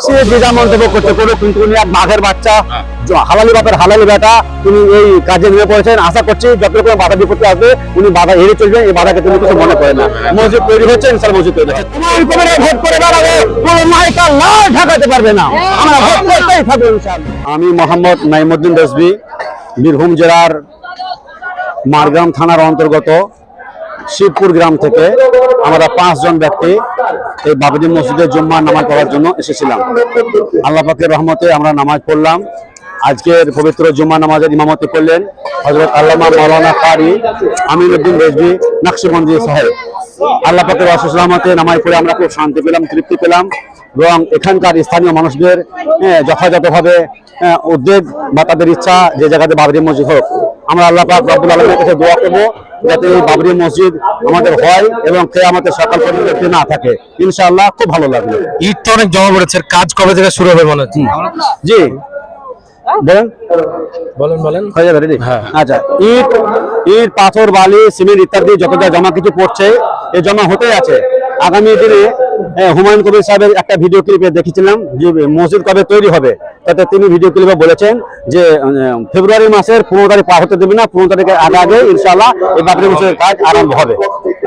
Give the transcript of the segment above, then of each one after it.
সে যে যা মন্তব্য করতে কোনো, কিন্তু উনি এক বাঘের বাচ্চা, হালালি বাপের হালালি বেটা, তিনি এই কাজে নেমে পড়েছেন। আশা করছি যত রকম বাধা বিপত্তি আসবে উনি বাধা এড়িয়ে চলবেন, এই বাধাকে তিনি কিছু মনে করেন না। মসজিদ তৈরি হচ্ছে, ইনশাআল্লাহ মসজিদ তৈরি হচ্ছে। ভোট করে দাঁড়াবে, কোনো মাইকা লাল ঢাকাতে পারবে না, আমরা ভোট করতেই থাকবো ইনশাআল্লাহ। আমি মোহাম্মদ নাইমুদ্দিন রেজভী, বীরভূম জেলার মারগ্রাম থানার অন্তর্গত শিবপুর গ্রাম থেকে আমরা 5 জন ব্যক্তি এই বাবরি মসজিদের জুম্মার নামাজ পড়ার জন্য এসেছিলাম। আল্লাহ পাকের রহমতে আমরা নামাজ পড়লাম। আজকের পবিত্র জুম্মা নামাজের ইমামতি করলেন হযরত আল্লামা মাওলানা কারি আমিনুদ্দিন রেজভী নকশবন্দি সাহেব। আল্লাহ পাকের অশেষ রহমতে নামাজ পড়ে আমরা খুব শান্তি পেলাম, তৃপ্তি পেলাম এবং এখানকার স্থানীয় মানুষদের যথাযথভাবে উদ্যোগ বা তাদের ইচ্ছা যে জায়গাতে বাবরি মসজিদ হোক, আমরা আল্লাহ পাক রব্বুল আলামিনের কাছে দোয়া করব যাতে এই বাবরি মসজিদ আমাদের হয় এবং কিয়ামতের সকাল পর্যন্ত না থাকে। ইনশাআল্লাহ খুব ভালো লাগলো। ঈদ তো অনেক জমা পড়েছে, কাজ কবে থেকে শুরু হবে মনে হচ্ছে? জি বলেন বলেন বলেন। হয়ে যাবে রেডি? হ্যাঁ। আচ্ছা, ইট পাথর বালি সিমেন্ট ইত্যাদি যত যা জমা কিছু পড়ছে, এই জমা হতেই আছে। আগামী দিনে হুমায়ুন কবির সাহেবের একটা ভিডিও ক্লিপে দেখেছিলাম যে মসজিদ কবে তৈরি হবে, তাতে তিনি ভিডিও ক্লিপে বলেছেন যে ফেব্রুয়ারি মাসের 15 তারিখ পার হতে দেবে না, 15 তারিখের আগে ইনশাআল্লাহ এই বাবরি মসজিদের কাজ আরম্ভ হবে।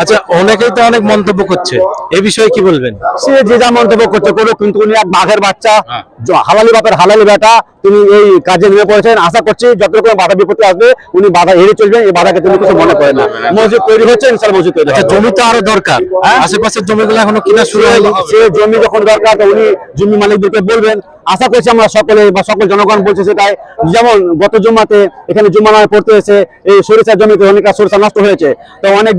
আচ্ছা, অনেকেই তো অনেক মন্তব্য করছে, এই বিষয়ে কি বলবেন? সে যে যা মন্তব্য করতে করুক, কিন্তু উনি এক বাঘের বাচ্চা, হালালি বাপের হালালি বেটা, তিনি এই কাজে নেমে পড়েছেন। আশা করছি যত রকম বাধা বিপত্তি আসবে উনি বাধা এড়িয়ে চলবেন, এই বাধাকে তিনি কিছু মনে করেন না। মসজিদ তৈরি হচ্ছে, ইনশাআল্লাহ মসজিদ তৈরি হচ্ছে। জমি তো আরো দরকার, আশেপাশের জমিগুলো এখনো কিনা শুরু হয়নি। সে জমি যখন দরকার উনি জমি মালিকদেরকে বলবেন। আশা করছি আমরা সকলে বা সকল জনগণ বলছে সেটাই। যেমন গত জুম্মাতে এখানে জুম্মা নামাজ পড়তে এসে এই সরিষার জমিতে অনেকটা সরিষা নষ্ট হয়েছে, তো অনেক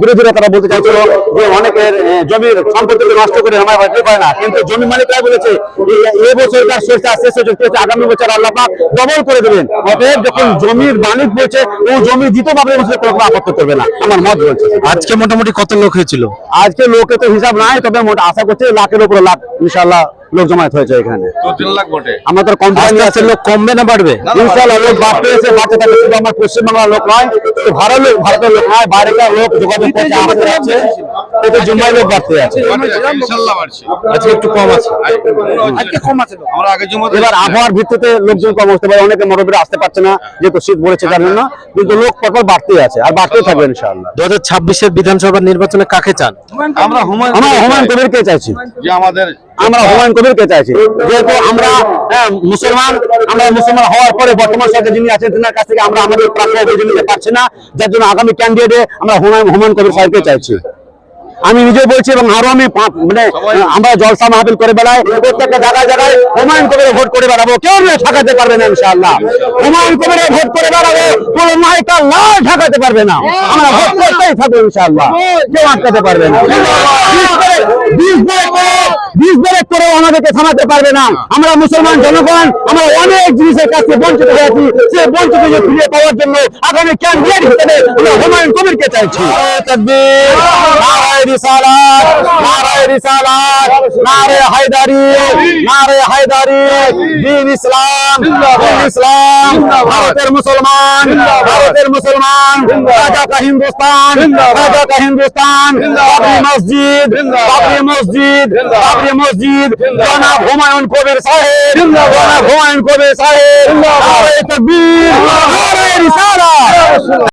বিরোধীরা তারা বলতে চাইছিল যে অনেকের জমির সম্পত্তিকে নষ্ট করে নামাজ পড়তে পারে না, কিন্তু জমি মালিকরা বলেছে এই বছরকার সরিষা শেষ হয়েছে, আগামী বছর আল্লাহ পাক ডবল করে দেবেন। অতএব যখন জমির মালিক বলছে ও জমি দিতে পারবে, কোনো আপত্তি করবে না, আমার মত বলছে। আজকে মোটামুটি কত লোক হয়েছিল? আজকে লোকে তো হিসাব নাই, তবে আশা করছি লাখের উপরে লাখ ইনশাআল্লাহ লোক জমায়েত হয়েছে এখানে। আমাদের কোম্পানি আছে, লোক কমবে না বাড়বে? ইনশাআল্লাহ লোক বাড়তে আছে, বাড়তে থাকবে। শুধু আমার পশ্চিমবাংলার লোক নয়, ভারতের লোক নয়, বাইরেকার লোক যোগাযোগ করতে আমাদের আছে, এতে জুম্মায় লোক বাড়তে আছে। আজকে একটু কম আছে, এবার আবহাওয়ার ভিত্তিতে লোকজন কম আসতে পারে, অনেকে মুরব্বীরা আসতে পারছে না যেহেতু শীত পড়েছে তার জন্য, কিন্তু লোক পরপর বাড়তেই আছে আর বাড়তেই থাকবে ইনশাআল্লাহ। 2026-এর বিধানসভা নির্বাচনে কাকে চান? আমরা হুমায়ুন কবিরকে চাইছি, আমরা হুমায়ুন কবিরকে চাইছি। যেহেতু আমরা মুসলমান, আমরা মুসলমান হওয়ার পরে বর্তমান সরকার যিনি আছেন তার কাছ থেকে আমরা আমাদের প্রাপ্য অভিযোগ নিতে পারছি না, যার জন্য আগামী ক্যান্ডিডেটে আমরা হুমায়ুন কবির সাহেবকে চাইছি। আমি নিজে বলছি এবং আরো আমি আমরা জলসা মাহফিল করে বেড়াই, প্রত্যেকটা জায়গায় জায়গায় হুমায়ুন কবিরে ভোট করে বেড়াবো, কেউ ঠকাতে পারবে না ইনশাআল্লাহ। হুমায়ুন কবিরে ভোট করে বেড়াবো, কোনো মাইকা লাল ঠকাতে পারবে না, আমরা ভোট করতেই থাকবো ইনশাআল্লাহ, কেউ আটকাতে পারবে না। 20 ব্রেক করেও আমাদেরকে থামাতে পারবে না। আমরা মুসলমান জনগণ, আমরা অনেক জিনিসের কাছে বঞ্চিত হয়েছি, সে বঞ্চিত ফিরিয়ে পাওয়ার জন্য আগামী ক্যান্ডিডেট হিসেবে আমরা হুমায়ুন কবিরকে চাইছি। তাকবীর, নারায়ে রিসালাত, নারায়ে রিসালাত, নারে হায়দারি, নারে হায়দারি, দ্বীন ইসলাম, দ্বীন ইসলাম, ভারতের মুসলমান, ভারতের মুসলমান, রাজা কা হিন্দুস্তান, রাজা কা হিন্দুস্তান, বাবরি মসজিদ, বাবরি মসজিদ, বাবরি মসজিদ, জনাব হুমায়ুন কবির সাহেব, জনাব হুমায়ুন কবির সাহেব, নারে তাকবীর, নারে রিসালাত।